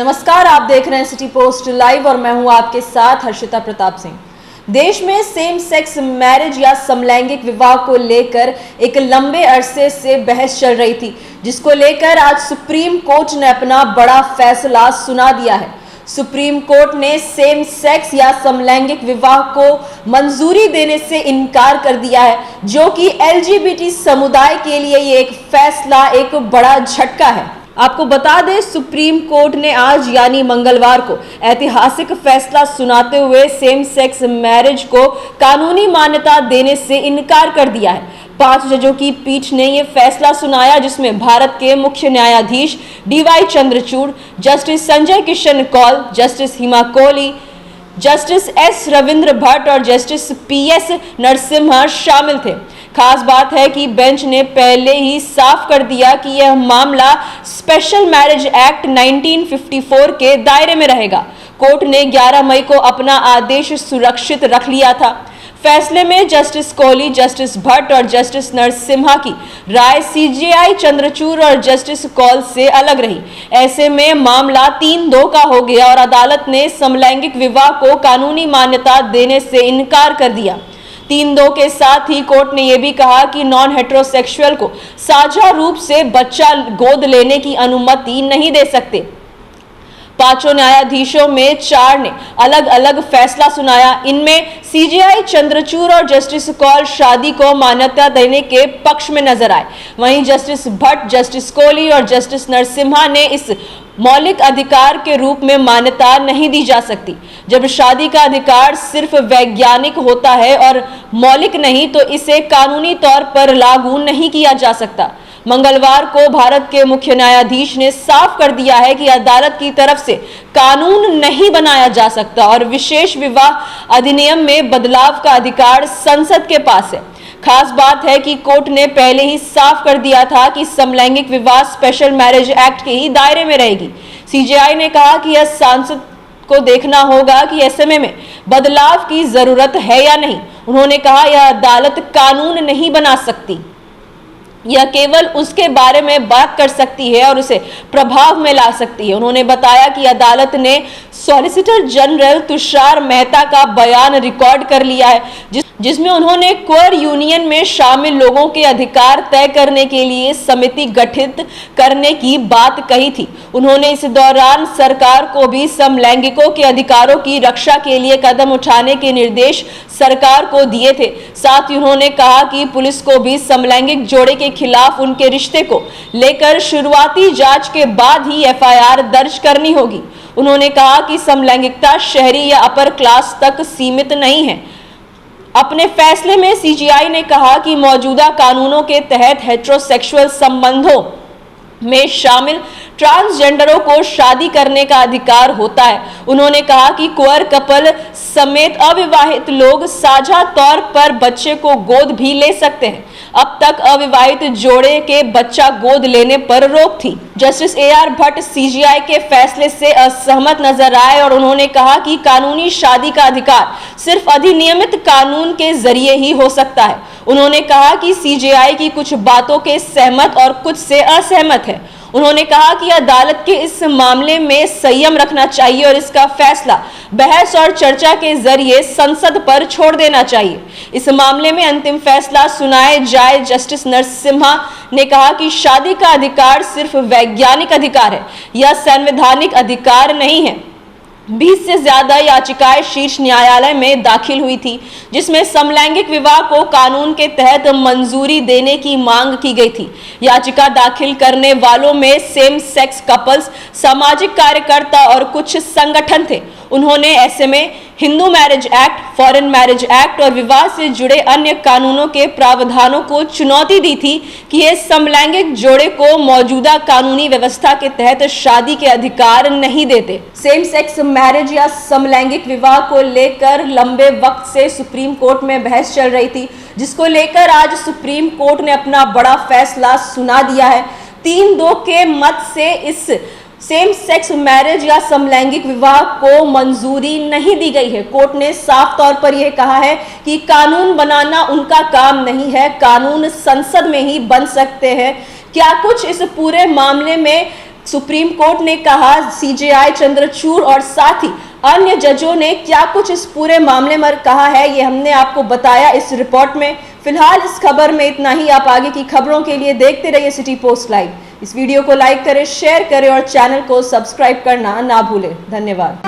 नमस्कार, आप देख रहे हैं सिटी पोस्ट लाइव और मैं हूं आपके साथ हर्षिता प्रताप सिंह। देश में सेम सेक्स मैरिज या समलैंगिक विवाह को लेकर एक लंबे अरसे से बहस चल रही थी, जिसको लेकर आज सुप्रीम कोर्ट ने अपना बड़ा फैसला सुना दिया है। सुप्रीम कोर्ट ने सेम सेक्स या समलैंगिक विवाह को मंजूरी देने से इनकार कर दिया है, जो कि एलजीबीटी समुदाय के लिए ये एक फैसला एक बड़ा झटका है। आपको बता दें, सुप्रीम कोर्ट ने आज यानी मंगलवार को ऐतिहासिक फैसला सुनाते हुए सेम सेक्स मैरिज को कानूनी मान्यता देने से इनकार कर दिया है। 5 जजों की पीठ ने यह फैसला सुनाया, जिसमें भारत के मुख्य न्यायाधीश DY Chandrachud, justice Sanjay Kishan Kaul, justice Hima Kohli, justice S Ravindra Bhat और जस्टिस पीएस नरसिम्हा शामिल थे। खास बात है कि बेंच ने पहले ही साफ कर दिया कि यह मामला स्पेशल मैरिज एक्ट 1954 के दायरे में रहेगा। कोर्ट ने 11 मई को अपना आदेश सुरक्षित रख लिया था। फैसले में जस्टिस कोहली, जस्टिस भट्ट और जस्टिस नरसिम्हा की राय सीजेआई चंद्रचूड़ और जस्टिस कौल से अलग रही। ऐसे में मामला 3-2 का हो गया और अदालत ने समलैंगिक विवाह को कानूनी मान्यता देने से इनकार कर दिया। 3-2 के साथ ही कोर्ट ने यह भी कहा कि नॉन हेटेरोसेक्सुअल को साझा रूप से बच्चा गोद लेने की अनुमति नहीं दे सकते। 5 न्यायाधीशों में 4 ने अलग अलग फैसला सुनाया। इनमें सीजेआई चंद्रचूड़ और जस्टिस कौल शादी को मान्यता देने के पक्ष में नजर आए। वहीं जस्टिस भट्ट, जस्टिस कोहली और जस्टिस नरसिम्हा ने इस मौलिक अधिकार के रूप में मान्यता नहीं दी जा सकती। जब शादी का अधिकार सिर्फ वैज्ञानिक होता है और मौलिक नहीं, तो इसे कानूनी तौर पर लागू नहीं किया जा सकता। मंगलवार को भारत के मुख्य न्यायाधीश ने साफ कर दिया है कि अदालत की तरफ से कानून नहीं बनाया जा सकता और विशेष विवाह अधिनियम में बदलाव का अधिकार संसद के पास है। खास बात है कि कोर्ट ने पहले ही साफ कर दिया था कि समलैंगिक विवाह स्पेशल मैरिज एक्ट के ही दायरे में रहेगी। सीजेआई ने कहा कि यह सांसद को देखना होगा कि एसएमए में बदलाव की जरूरत है या नहीं। उन्होंने कहा, यह अदालत कानून नहीं बना सकती, यह केवल उसके बारे में बात कर सकती है और उसे प्रभाव में ला सकती है। उन्होंने बताया कि अदालत ने सॉलिसिटर जनरल तुषार मेहता का बयान रिकॉर्ड कर लिया है, जिसमें उन्होंने क्वर यूनियन में शामिल लोगों के अधिकार तय करने के लिए समिति गठित करने की बात कही थी। उन्होंने इस दौरान सरकार को भी समलैंगिकों के अधिकारों की रक्षा के लिए कदम उठाने के निर्देश सरकार को दिए थे। साथ ही उन्होंने कहा कि पुलिस को भी समलैंगिक जोड़े के खिलाफ उनके रिश्ते को लेकर शुरुआती जांच के बाद ही एफआईआर दर्ज करनी होगी। उन्होंने कहा कि समलैंगिकता शहरी या अपर क्लास तक सीमित नहीं है। अपने फैसले में सीजेआई ने कहा कि मौजूदा कानूनों के तहत हेटेरोसेक्सुअल संबंधों में शामिल ट्रांसजेंडरों को शादी करने का अधिकार होता है। उन्होंने कहा कि क्वर कपल समेत अविवाहित लोग साझा तौर पर बच्चे को गोद भी ले सकते हैं। अब तक अविवाहित जोड़े के बच्चा गोद लेने पर रोक थी। जस्टिस एआर भट्ट सीजेआई के फैसले से असहमत नजर आए और उन्होंने कहा कि कानूनी शादी का अधिकार सिर्फ अधिनियमित कानून के जरिए ही हो सकता है। उन्होंने कहा कि सीजेआई की कुछ बातों के सहमत और कुछ से असहमत है। उन्होंने कहा कि अदालत के इस मामले में संयम रखना चाहिए और इसका फैसला बहस और चर्चा के जरिए संसद पर छोड़ देना चाहिए। इस मामले में अंतिम फैसला सुनाए जाए। जस्टिस नरसिम्हा ने कहा कि शादी का अधिकार सिर्फ वैज्ञानिक अधिकार है, यह संवैधानिक अधिकार नहीं है। 20 से ज्यादा याचिकाएं शीर्ष न्यायालय में दाखिल हुई थी, जिसमें समलैंगिक विवाह को कानून के तहत मंजूरी देने की मांग की गई थी। याचिका दाखिल करने वालों में सेम सेक्स कपल्स, सामाजिक कार्यकर्ता और कुछ संगठन थे। उन्होंने ऐसे में Hindu marriage act, foreign marriage act और विवाह से जुड़े अन्य कानूनों के प्रावधानों को चुनौती दी थी कि ये समलैंगिक जोड़े को मौजूदा कानूनी व्यवस्था के तहत शादी के अधिकार नहीं देते। सेम सेक्स मैरिज या समलैंगिक विवाह को लेकर लंबे वक्त से सुप्रीम कोर्ट में बहस चल रही थी, जिसको लेकर आज सुप्रीम कोर्ट ने अपना बड़ा फैसला सुना दिया है। 3-2 के मत से इस सेम सेक्स मैरिज या समलैंगिक विवाह को मंजूरी नहीं दी गई है। कोर्ट ने साफ तौर पर यह कहा है कि कानून बनाना उनका काम नहीं है, कानून संसद में ही बन सकते हैं। क्या कुछ इस पूरे मामले में सुप्रीम कोर्ट ने कहा, सीजेआई चंद्रचूड़ और साथ ही अन्य जजों ने क्या कुछ इस पूरे मामले में कहा है, ये हमने आपको बताया इस रिपोर्ट में। फिलहाल इस खबर में इतना ही। आप आगे की खबरों के लिए देखते रहिए सिटी पोस्ट लाइव। इस वीडियो को लाइक करें, शेयर करें और चैनल को सब्सक्राइब करना ना भूलें। धन्यवाद।